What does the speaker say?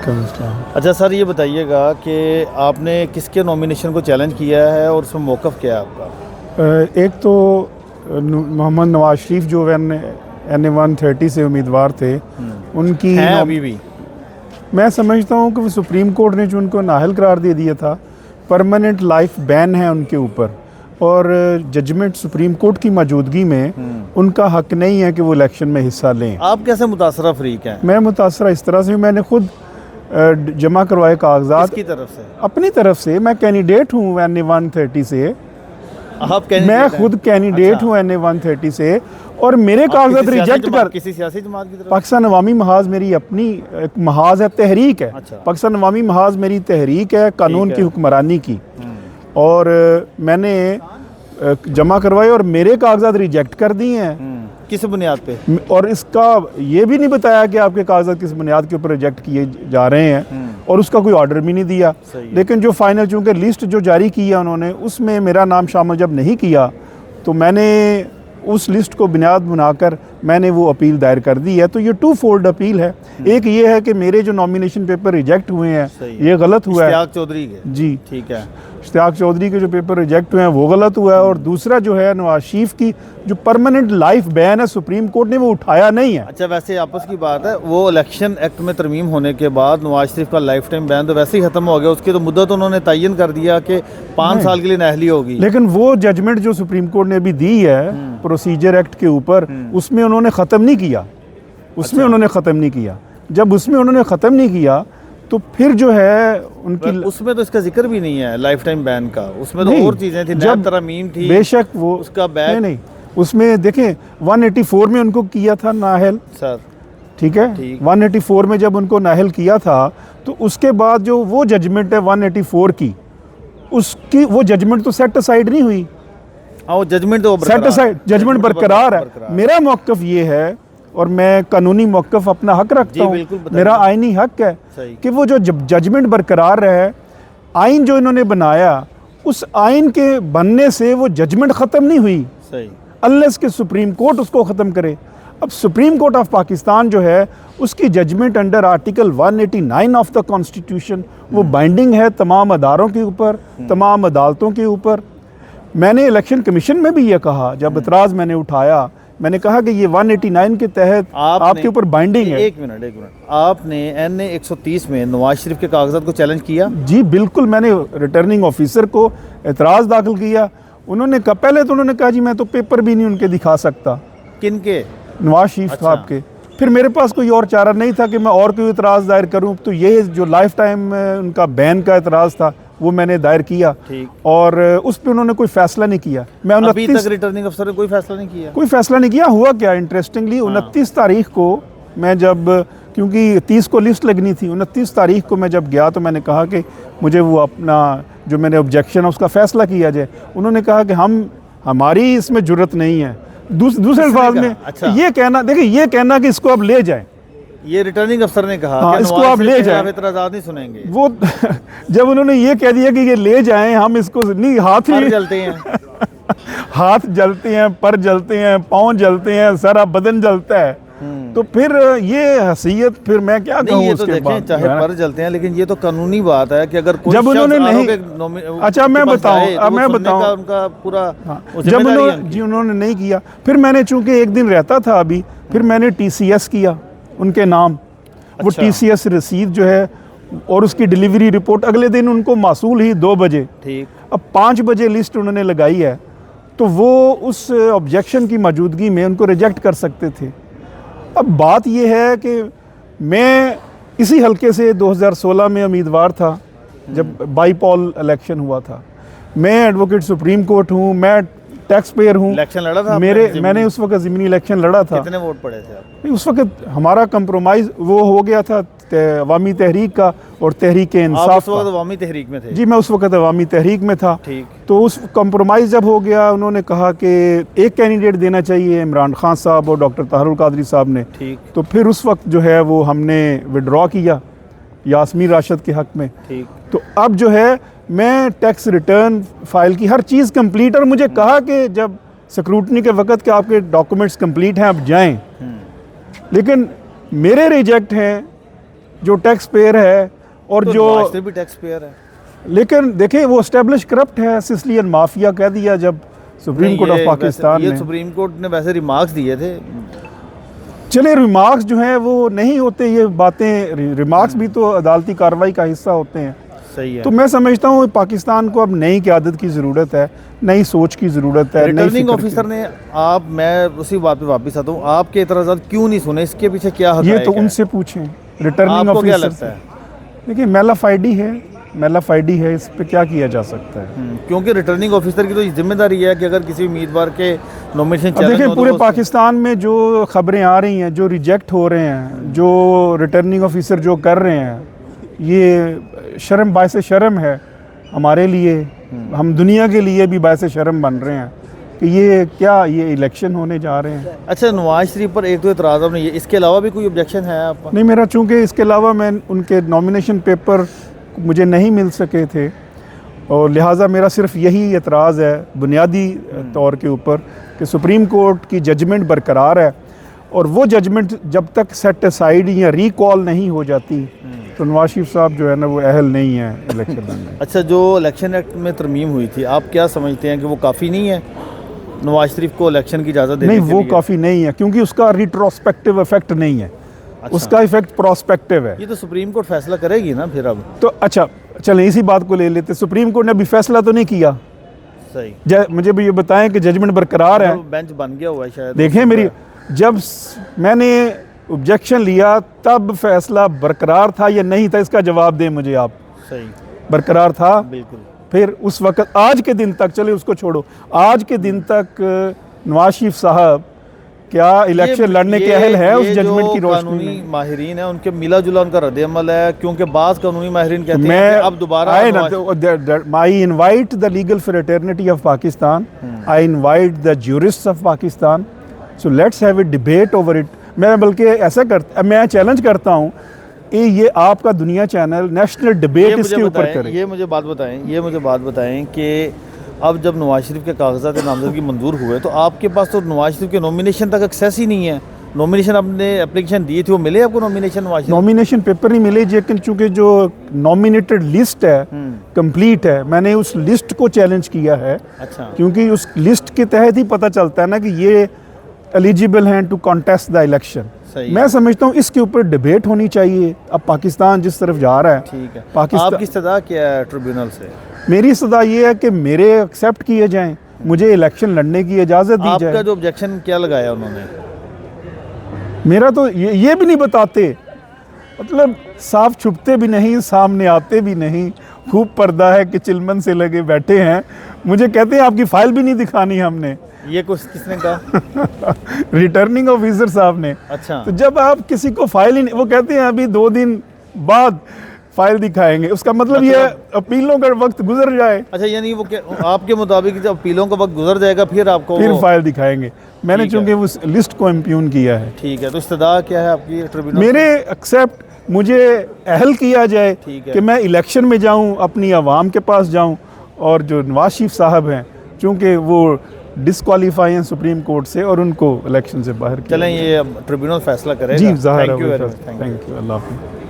वालेकुम अस्सलाम। अच्छा सर, ये बताइएगा कि आपने किसके नॉमिनेशन को चैलेंज किया है और उसमें मौक़िफ़ क्या है आपका? एक तो मोहम्मद नवाज शरीफ जो NA 130 से उम्मीदवार थे, उनकी हैं अभी भी? मैं समझता हूँ कि वो सुप्रीम कोर्ट ने जो उनको नाअहल करार दे दिया था, परमानेंट लाइफ बैन है उनके ऊपर, और जजमेंट सुप्रीम कोर्ट की मौजूदगी में उनका हक नहीं है कि वो इलेक्शन में हिस्सा लें। आप कैसे मुतासरा फ्रीक हैं? मैं मुतासरा इस तरह से, मैंने खुद जमा करवाए कागजात किसकी तरफ से? अपनी तरफ से। मैं कैंडिडेट हूँ NA 130 से, आप मैं खुद कैंडिडेट हूँ NA 130 से, और मेरे कागजात रिजेक्ट कर किसी सियासी जमात की तरफ? पाकिस्तान अवामी महाज मेरी अपनी एक महाज है, तहरीक है। पाकिस्तान अवामी महाज मेरी तहरीक है कानून की हुक्मरानी की, और मैंने जमा करवाए और मेरे कागजात रिजेक्ट कर दिए हैं। किस बुनियाद पे? और इसका ये भी नहीं बताया कि आपके कागजात किस बुनियाद के ऊपर रिजेक्ट किए जा रहे हैं, और उसका कोई ऑर्डर भी नहीं दिया। लेकिन जो फाइनल, चूँकि लिस्ट जो जारी किया उन्होंने, उसमें मेरा नाम शामिल जब नहीं किया, तो मैंने उस लिस्ट को बुनियाद बनाकर मैंने वो अपील दायर कर दी है। तो ये 2 फोल्ड अपील है। एक ये है कि मेरे जो नॉमिनेशन पेपर रिजेक्ट हुए हैं, ये गलत हुआ है। इश्तियाक चौधरी के? जी ठीक है। इश्तियाक चौधरी के जो पेपर रिजेक्ट हुए हैं वो गलत हुआ है, और दूसरा जो है नवाज शरीफ की जो परमानेंट लाइफ बैन है, सुप्रीम कोर्ट ने वो उठाया नहीं है। अच्छा, वैसे आपस की बात है, वो इलेक्शन एक्ट में तरमीम होने के बाद नवाज शरीफ का लाइफ टाइम बैन तो वैसे ही ख़त्म हो गया, उसकी तो मुद्दत उन्होंने तयन कर दिया कि 5 साल के लिए नाअहली होगी। लेकिन वो जजमेंट जो सुप्रीम कोर्ट ने अभी दी है प्रोसीजर एक्ट के ऊपर, उसमें उन्होंने ख़त्म नहीं किया। उसमें उन्होंने ख़त्म नहीं किया। जब उसमें उन्होंने ख़त्म नहीं किया, तो फिर जो है उनकी, उसमें तो इसका जिक्र भी नहीं है लाइफ टाइम बैन का। उसमें तो और चीज़ें थी, जब तरमीम थी, बेशक वो उसका बैन नहीं, उसमें देखें 184 में उनको किया था नाअहल सर, ठीक है। 184 में जब उनको नाअहल किया था, तो उसके बाद जो वो जजमेंट है 184 की, उसकी वो जजमेंट तो सेट असाइड नहीं हुई। वो जजमेंट तो सेट असाइड, जजमेंट बरकरार है। मेरा मौक़िफ़ ये है, और मैं कानूनी मौक़िफ़ अपना हक रखता हूँ, मेरा आइनी हक है कि वो जो जजमेंट बरकरार रहे। आइन जो इन्होंने बनाया, उस आइन के बनने से वो जजमेंट ख़त्म नहीं हुई, अनलेस कि सुप्रीम कोर्ट उसको ख़त्म करे। अब सुप्रीम कोर्ट ऑफ पाकिस्तान जो है, उसकी judgement under article 189 of the constitution वो बाइंडिंग है तमाम अदारों के ऊपर, तमाम अदालतों के ऊपर। मैंने इलेक्शन कमीशन में भी ये कहा, जब एतराज़ मैंने उठाया, मैंने कहा कि ये 189 के तहत आपके ऊपर बाइंडिंग है। एक मिनट, आपने NA 130 में नवाज शरीफ के कागजात को चैलेंज किया? जी बिल्कुल, मैंने रिटर्निंग ऑफिसर को एतराज़ दाखिल किया। उन्होंने कहा, पहले तो उन्होंने कहा जी मैं तो पेपर भी नहीं उनके दिखा सकता। किन के? नवाज शरीफ साहब के। फिर मेरे पास कोई और चारा नहीं था कि मैं और कोई एतराज़ दायर करूँ, तो ये जो लाइफ टाइम उनका बैन का एतराज़ था वो मैंने दायर किया, और उस पर उन्होंने कोई फैसला नहीं किया। मैं अभी तक रिटर्निंग अफसर ने कोई फैसला नहीं किया? कोई फैसला नहीं किया। हुआ क्या, इंटरेस्टिंगली 29 तारीख को मैं जब, क्योंकि 30 को लिस्ट लगनी थी, 29 तारीख को मैं जब गया, तो मैंने कहा कि मुझे वो अपना जो मैंने ऑब्जेक्शन है उसका फ़ैसला किया जाए। उन्होंने कहा कि हमारी इसमें जुर्रत नहीं है। दूसरे अल्फाज में ये कहना, देखिए ये कहना कि इसको अब ले जाएं, ये रिटर्निंग अफसर ने कहा, हाँ, इसको आप ले जाएं, एतराज़ात नहीं सुनेंगे। वो जब उन्होंने ये कह दिया कि ये ले जाएं, हम इसको नहीं, हाथ ही जलते हैं हाथ जलते हैं, पर जलते हैं, पाँव जलते हैं, सारा बदन जलता है। तो फिर ये हसीयत, फिर मैं क्या कहूँ उसके बाद? चाहे पर जलते हैं, लेकिन ये तो कानूनी बात है कि अगर कोई जब उन्होंने नहीं, अच्छा मैं बताऊँ, उनका पूरा, जब उन्होंने नहीं किया, फिर मैंने, चूंकि एक दिन रहता था अभी, फिर मैंने TCS किया उनके नाम। वो TCS रसीद जो है और उसकी डिलीवरी रिपोर्ट अगले दिन उनको मासूल ही 2 बजे। अब 5 बजे लिस्ट उन्होंने लगाई है, तो वो उस ऑब्जेक्शन की मौजूदगी में उनको रिजेक्ट कर सकते थे। अब बात यह है कि मैं इसी हलके से 2016 में उम्मीदवार था, जब बाईपोल इलेक्शन हुआ था। मैं एडवोकेट सुप्रीम कोर्ट हूँ, मैं टैक्स पेयर हूँ। इलेक्शन लड़ा था मैंने उस वक्त ज़मीनी इलेक्शन लड़ा था। कितने वोट पड़े थे आप? उस वक्त हमारा कंप्रोमाइज़ वो हो गया था अवामी तहरीक का और तहरीक इंसाफ का। अवामी तहरीक में थे? जी, मैं उस वक्त अवामी तहरीक में था। तो उस कंप्रोमाइज़ जब हो गया, उन्होंने कहा कि एक कैंडिडेट देना चाहिए, इमरान खान साहब और डॉक्टर ताहरुल कादरी साहब ने। तो फिर उस वक्त जो है वो हमने विड्रॉ किया यास्मीन राशिद के हक़ में। तो अब जो है मैं टैक्स रिटर्न फाइल की हर चीज़ कंप्लीट, और मुझे कहा कि जब स्क्रूटनी के वक़्त के आपके डॉक्यूमेंट्स कंप्लीट हैं, आप जाएं। लेकिन मेरे रिजेक्ट हैं, जो टैक्स पेयर है और तो जो नवाज शरीफ भी टैक्स पेयर है। लेकिन देखिए वो एस्टेब्लिश करप्ट है, सिसिलियन माफिया कह दिया जब सुप्रीम कोर्ट ऑफ पाकिस्तान ये ने। सुप्रीम कोर्ट ने वैसे रिमार्क्स दिए थे। चले रिमार्क्स जो हैं वो नहीं होते, ये बातें रिमार्क्स भी तो अदालती कार्रवाई का हिस्सा होते हैं। सही है। तो मैं समझता हूँ पाकिस्तान को अब नई क़यादत की ज़रूरत है, नई सोच की ज़रूरत है। रिटर्निंग ऑफिसर ने मैं उसी बात पे वापस आता हूँ, आपके एतराज़ात क्यों नहीं सुने, इसके पीछे क्या हक़ ये है? तो उनसे पूछें, रिटर्निंग आपको क्या ऑफिसर लगता है? देखिए मेलाफाइडी है, मेलाफाइडी है, इस पे क्या किया जा सकता है? क्योंकि रिटर्निंग ऑफिसर की तो जिम्मेदारी है कि अगर किसी उम्मीदवार के नॉमिनेशन अब चैलेंज देखिए हो तो पूरे वो पाकिस्तान में जो खबरें आ रही हैं, जो रिजेक्ट हो रहे हैं, जो रिटर्निंग ऑफिसर जो कर रहे हैं, ये शर्म बायसे शर्म है हमारे लिए, हम दुनिया के लिए भी बायसे शर्म बन रहे हैं कि ये इलेक्शन होने जा रहे हैं। अच्छा, नवाज शरीफ पर एक तो एतराज़ आपने, इसके अलावा भी कोई ऑब्जेक्शन है आपका? नहीं, मेरा चूँकि इसके अलावा मैं उनके नॉमिनेशन पेपर मुझे नहीं मिल सके थे और लिहाजा मेरा सिर्फ यही एतराज़ है बुनियादी तौर के ऊपर कि सुप्रीम कोर्ट की जजमेंट बरकरार है और वो जजमेंट जब तक सेट असाइड या रिकॉल नहीं हो जाती तो नवाज शरीफ साहब जो है ना वो अहल नहीं है इलेक्शन लड़ने। अच्छा, जो इलेक्शन एक्ट में तरमीम हुई थी, आप क्या समझते हैं कि वो काफ़ी नहीं है नवाज शरीफ को इलेक्शन की इजाज़त देने नहीं, के वो लिए? काफ़ी नहीं है क्योंकि उसका रिट्रोस्पेक्टिव इफेक्ट नहीं है। अच्छा। उसका इफेक्ट प्रोस्पेक्टिव है। ये तो सुप्रीम कोर्ट फैसला करेगी ना फिर अब। तो अच्छा चलें इसी बात को ले लेते, सुप्रीम कोर्ट ने अभी फैसला तो नहीं किया। सही। मुझे भी ये बताएं कि जजमेंट बरकरार है। बेंच बन गया हुआ है शायद। देखें मेरी, जब मैंने ऑब्जेक्शन लिया तब फैसला बरकरार था या नहीं था, इसका जवाब दें मुझे आप। सही। बरकरार था। बिल्कुल। फिर उस वक्त आज के दिन तक, चले उसको छोड़ो, आज के दिन तक नवाज शरीफ साहब क्या इलेक्शन लड़ने के अहल है उस जजमेंट की रोशनी में? माहिरीन है उनके मिला जुला उनका रद्द-ए-अमल है, क्योंकि बाज़ कानूनी माहिरीन कहते हैं कि अब दोबारा आए ना, I invite the legal fraternity of Pakistan, I invite the jurists of Pakistan, so let's have a debate over it. मैं बल्कि ऐसा मैं चैलेंज करता हूँ ये आपका दुनिया चैनल नेशनल डिबेट इसके ऊपर करे। ये मुझे बात बताएं कि अब जब नवाज शरीफ के कागजात नामजदगी मंजूर हुए तो आपके पास तो नवाज शरीफ के नॉमिनेशन तक एक्सेस ही नहीं है। नॉमिनेशन आपने एप्लीकेशन दी थी, वो मिले आपको nomination? Nawaz Sharif nomination paper नहीं मिले, लेकिन चूंकि जो नॉमिनेटेड लिस्ट है कंप्लीट है, मैंने उस लिस्ट को चैलेंज किया है। अच्छा। क्योंकि उस लिस्ट के तहत ही पता चलता है ना कि ये एलिजिबल हैं टू कॉन्टेस्ट द इलेक्शन। मैं समझता हूँ इसके ऊपर डिबेट होनी चाहिए। अब पाकिस्तान जिस तरफ जा रहा है, ठीक है, पाकिस्तान आपकी सदा क्या है ट्रिब्यूनल से? मेरी सदा ये है कि मेरे एक्सेप्ट किए जाएं, मुझे इलेक्शन लड़ने की इजाज़त दी जाए। आपका जो ऑब्जेक्शन क्या लगाया उन्होंने? मेरा तो ये भी नहीं बताते, मतलब साफ छुपते भी नहीं, सामने आते भी नहीं, खूब पर्दा है कि चिलमन से लगे बैठे हैं। मुझे कहते हैं आपकी फाइल भी नहीं दिखानी हमने। ये कुछ किसने कहा? रिटर्निंग ऑफिसर साहब ने। अच्छा। तो जब आप किसी को फाइल ही नहीं, वो कहते हैं अभी 2 दिन बाद फाइल दिखाएंगे, उसका मतलब ये अपीलों का वक्त गुजर जाए। अच्छा, यानी वो आपके मुताबिक जब अपीलों का वक्त गुजर जाएगा फिर आपको फिर फाइल दिखाएंगे। मैंने चूंकि उस लिस्ट को इम्प्यून किया है। ठीक है, तो इस्तदा क्या है आपकी ट्रिब्यूनल? मेरे एक्सेप्ट मुझे अहल किया जाए कि मैं इलेक्शन में जाऊं, अपनी आवाम के पास जाऊं, और जो नवाज शरीफ साहब हैं चूँकि वो डिसक्वालीफाई हैं सुप्रीम कोर्ट से और उनको इलेक्शन से बाहर किया। चलें, ये ट्रिब्यूनल फैसला करेगा। जी, ज़ाहिर है। Thank you very much. Thank you. अल्लाह हाफ़िज़।